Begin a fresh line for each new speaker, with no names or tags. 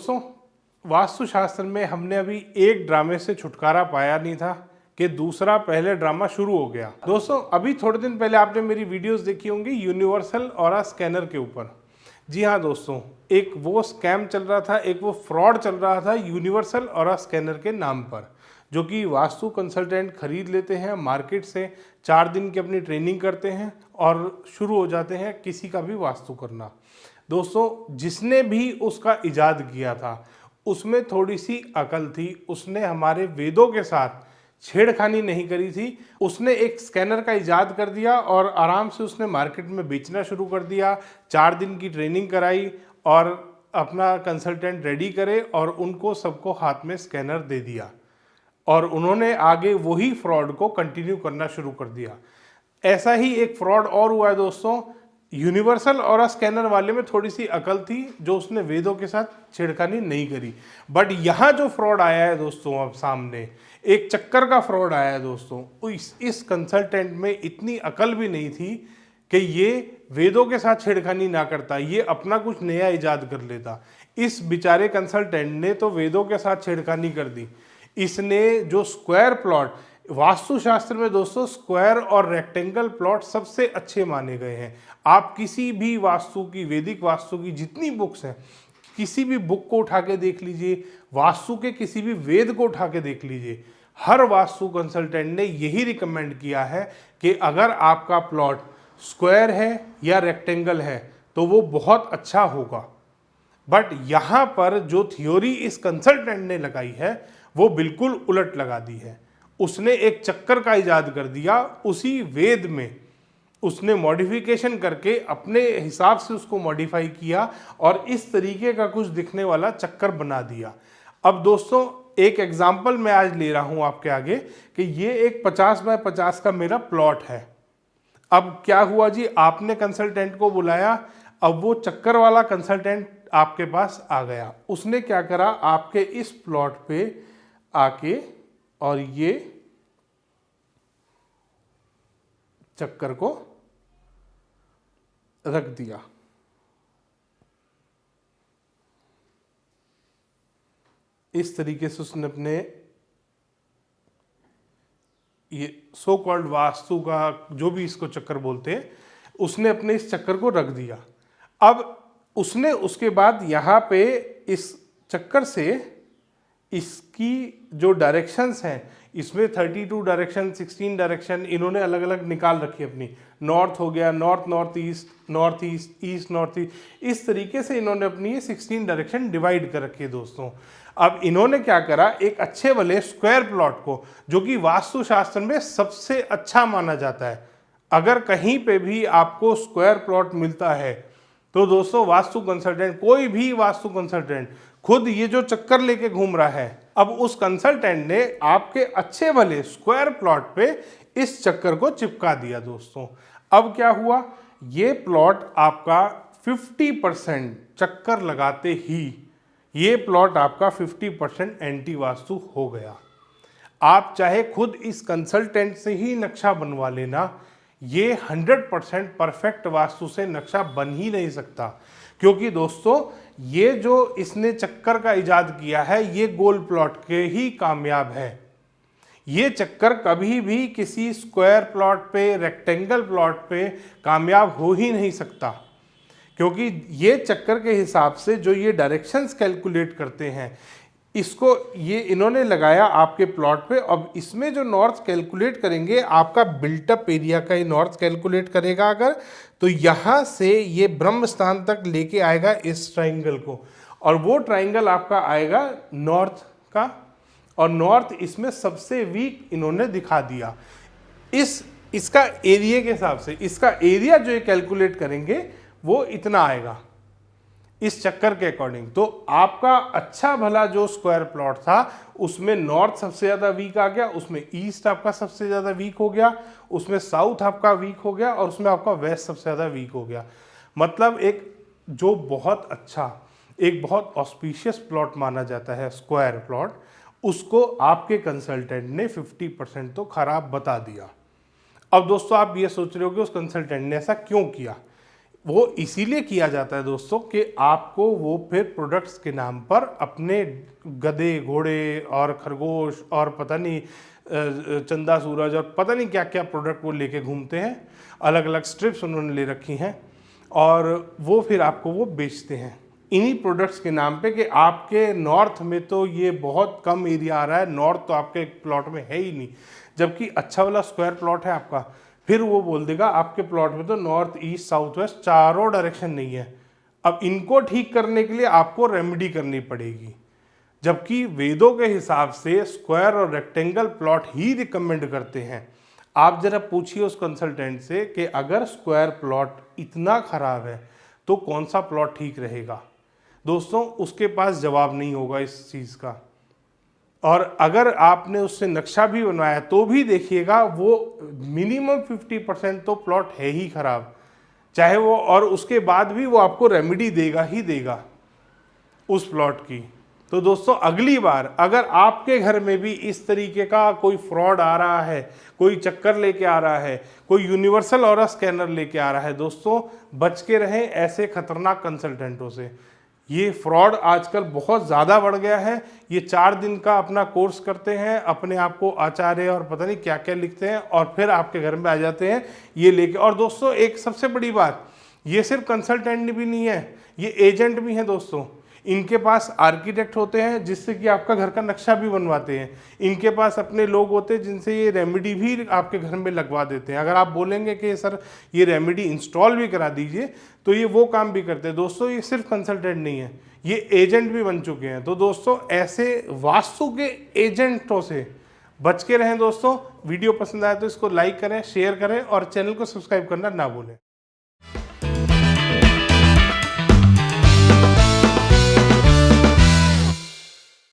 दोस्तों, वास्तुशास्त्र में हमने अभी एक ड्रामे से छुटकारा पाया नहीं था कि दूसरा पहले ड्रामा शुरू हो गया। दोस्तों, अभी थोड़े दिन पहले आपने मेरी वीडियोस देखी होंगी यूनिवर्सल ऑरा स्कैनर के ऊपर। जी हाँ दोस्तों, एक वो स्कैम चल रहा था, एक वो फ्रॉड चल रहा था यूनिवर्सल ऑरा स्कैनर के नाम पर, जो कि वास्तु कंसल्टेंट खरीद लेते हैं मार्केट से, 4 दिन की अपनी ट्रेनिंग करते हैं और शुरू हो जाते हैं किसी का भी वास्तु करना। दोस्तों, जिसने भी उसका इजाद किया था उसमें थोड़ी सी अकल थी, उसने हमारे वेदों के साथ छेड़खानी नहीं करी थी। उसने एक स्कैनर का इजाद कर दिया और आराम से उसने मार्केट में बेचना शुरू कर दिया। 4 दिन की ट्रेनिंग कराई और अपना कंसल्टेंट रेडी करे और उनको सबको हाथ में स्कैनर दे दिया और उन्होंने आगे वही फ्रॉड को कंटिन्यू करना शुरू कर दिया। ऐसा ही एक फ्रॉड और हुआ है दोस्तों। यूनिवर्सल ऑरा स्कैनर वाले में थोड़ी सी अकल थी, जो उसने वेदों के साथ छेड़खानी नहीं करी। बट यहाँ जो फ्रॉड आया है दोस्तों, अब सामने एक चक्कर का फ्रॉड आया है दोस्तों। इस कंसल्टेंट में इतनी अकल भी नहीं थी कि ये वेदों के साथ छेड़खानी ना करता, ये अपना कुछ नया इजाद कर लेता। इस बेचारे कंसल्टेंट ने तो वेदों के साथ छेड़खानी कर दी। इसने जो स्क्वायर प्लॉट, वास्तुशास्त्र में दोस्तों स्क्वायर और रेक्टेंगल प्लॉट सबसे अच्छे माने गए हैं। आप किसी भी वास्तु की, वैदिक वास्तु की जितनी बुक्स हैं, किसी भी बुक को उठा के देख लीजिए, वास्तु के किसी भी वेद को उठा के देख लीजिए, हर वास्तु कंसल्टेंट ने यही रिकमेंड किया है कि अगर आपका प्लॉट स्क्वायर है या रेक्टेंगल है तो वो बहुत अच्छा होगा। बट यहाँ पर जो थ्योरी इस कंसल्टेंट ने लगाई है वो बिल्कुल उलट लगा दी है। उसने एक चक्कर का इजाद कर दिया, उसी वेद में उसने मॉडिफिकेशन करके अपने हिसाब से उसको मॉडिफाई किया और इस तरीके का कुछ दिखने वाला चक्कर बना दिया। अब दोस्तों, एक एग्जाम्पल मैं आज ले रहा हूं आपके आगे कि ये एक 50 बाय 50 का मेरा प्लॉट है। अब क्या हुआ जी, आपने कंसल्टेंट को बुलाया, अब वो चक्कर वाला कंसल्टेंट आपके पास आ गया। उसने क्या करा, आपके इस प्लॉट पे आके और ये चक्कर को रख दिया। इस तरीके से उसने अपने ये सो कॉल्ड वास्तु का, जो भी इसको चक्कर बोलते हैं, उसने अपने इस चक्कर को रख दिया। अब उसने उसके बाद यहाँ पे इस चक्कर से इसकी जो डायरेक्शंस हैं, इसमें 32 डायरेक्शन, 16 डायरेक्शन इन्होंने अलग अलग निकाल रखी अपनी। नॉर्थ हो गया, north north east, north east, east north east, इस तरीके से इन्होंने अपनी ये 16 डायरेक्शन डिवाइड कर रखी है दोस्तों। अब इन्होंने क्या करा, एक अच्छे वाले स्क्वायर प्लॉट को, जो कि वास्तुशास्त्र में सबसे अच्छा माना जाता है, अगर कहीं पे भी आपको स्क्वायर प्लॉट मिलता है तो दोस्तों वास्तु कंसल्टेंट, कोई भी वास्तु कंसल्टेंट खुद ये जो चक्कर लेके घूम रहा है, अब उस कंसल्टेंट ने आपके अच्छे भले स्क्वायर प्लॉट पे इस चक्कर को चिपका दिया दोस्तों। अब क्या हुआ, ये प्लॉट आपका 50% चक्कर लगाते ही ये प्लॉट आपका 50% एंटी वास्तु हो गया। आप चाहे खुद इस कंसल्टेंट से ही नक्शा बनवा लेना, ये 100% परफेक्ट वास्तु से नक्शा बन ही नहीं सकता। क्योंकि दोस्तों, ये जो इसने चक्कर का इजाद किया है, ये गोल प्लॉट के ही कामयाब है। ये चक्कर कभी भी किसी स्क्वायर प्लॉट पे, रेक्टेंगल प्लॉट पे कामयाब हो ही नहीं सकता। क्योंकि ये चक्कर के हिसाब से जो ये डायरेक्शंस कैलकुलेट करते हैं, इसको ये इन्होंने लगाया आपके प्लॉट पे। अब इसमें जो नॉर्थ कैलकुलेट करेंगे, आपका बिल्टअप एरिया का ही नॉर्थ कैलकुलेट करेगा अगर, तो यहाँ से ये ब्रह्म स्थान तक लेके आएगा इस ट्राइंगल को, और वो ट्राइंगल आपका आएगा नॉर्थ का, और नॉर्थ इसमें सबसे वीक इन्होंने दिखा दिया। इसका एरिया के हिसाब से, इसका एरिया जो ये कैलकुलेट करेंगे वो इतना आएगा इस चक्कर के अकॉर्डिंग। तो आपका अच्छा भला जो स्क्वायर प्लॉट था, उसमें नॉर्थ सबसे ज़्यादा वीक आ गया, उसमें ईस्ट आपका सबसे ज़्यादा वीक हो गया, उसमें साउथ आपका वीक हो गया, और उसमें आपका वेस्ट सबसे ज़्यादा वीक हो गया। मतलब एक जो बहुत अच्छा, एक बहुत ऑस्पिशियस प्लॉट माना जाता है स्क्वायर प्लॉट, उसको आपके कंसल्टेंट ने 50% तो खराब बता दिया। अब दोस्तों, आप ये सोच रहे हो कि उस कंसल्टेंट ने ऐसा क्यों किया। वो इसीलिए किया जाता है दोस्तों कि आपको वो फिर प्रोडक्ट्स के नाम पर अपने गधे, घोड़े और खरगोश और पता नहीं चंदा सूरज और पता नहीं क्या क्या प्रोडक्ट वो लेके घूमते हैं। अलग अलग स्ट्रिप्स उन्होंने ले रखी हैं और वो फिर आपको वो बेचते हैं इन्हीं प्रोडक्ट्स के नाम पे कि आपके नॉर्थ में तो ये बहुत कम एरिया आ रहा है, नॉर्थ तो आपके प्लॉट में है ही नहीं, जबकि अच्छा वाला स्क्वायर प्लॉट है आपका। फिर वो बोल देगा आपके प्लॉट में तो नॉर्थ, ईस्ट, साउथ, वेस्ट चारों डायरेक्शन नहीं है। अब इनको ठीक करने के लिए आपको रेमेडी करनी पड़ेगी, जबकि वेदों के हिसाब से स्क्वायर और रेक्टेंगल प्लॉट ही रिकमेंड करते हैं। आप जरा पूछिए उस कंसल्टेंट से कि अगर स्क्वायर प्लॉट इतना खराब है तो कौन सा प्लॉट ठीक रहेगा। दोस्तों उसके पास जवाब नहीं होगा इस चीज़ का। और अगर आपने उससे नक्शा भी बनवाया तो भी देखिएगा वो मिनिमम 50% तो प्लॉट है ही खराब, चाहे वो, और उसके बाद भी वो आपको रेमेडी देगा ही देगा उस प्लॉट की। तो दोस्तों अगली बार अगर आपके घर में भी इस तरीके का कोई फ्रॉड आ रहा है, कोई चक्कर लेके आ रहा है, कोई यूनिवर्सल ऑरा स्कैनर लेके आ रहा है, दोस्तों बच के रहें ऐसे खतरनाक कंसल्टेंटों से। ये फ्रॉड आजकल बहुत ज़्यादा बढ़ गया है। ये 4 दिन का अपना कोर्स करते हैं, अपने आप को आचार्य और पता नहीं क्या क्या लिखते हैं और फिर आपके घर में आ जाते हैं ये लेके। और दोस्तों एक सबसे बड़ी बात, ये सिर्फ कंसल्टेंट भी नहीं है, ये एजेंट भी हैं दोस्तों। इनके पास आर्किटेक्ट होते हैं जिससे कि आपका घर का नक्शा भी बनवाते हैं। इनके पास अपने लोग होते हैं जिनसे ये रेमेडी भी आपके घर में लगवा देते हैं। अगर आप बोलेंगे कि सर ये रेमेडी इंस्टॉल भी करा दीजिए तो ये वो काम भी करते हैं। दोस्तों ये सिर्फ कंसल्टेंट नहीं है, ये एजेंट भी बन चुके हैं। तो दोस्तों ऐसे वास्तु के एजेंटों से बच के रहें दोस्तों। वीडियो पसंद आए तो इसको लाइक करें, शेयर करें और चैनल को सब्सक्राइब करना ना भूलें।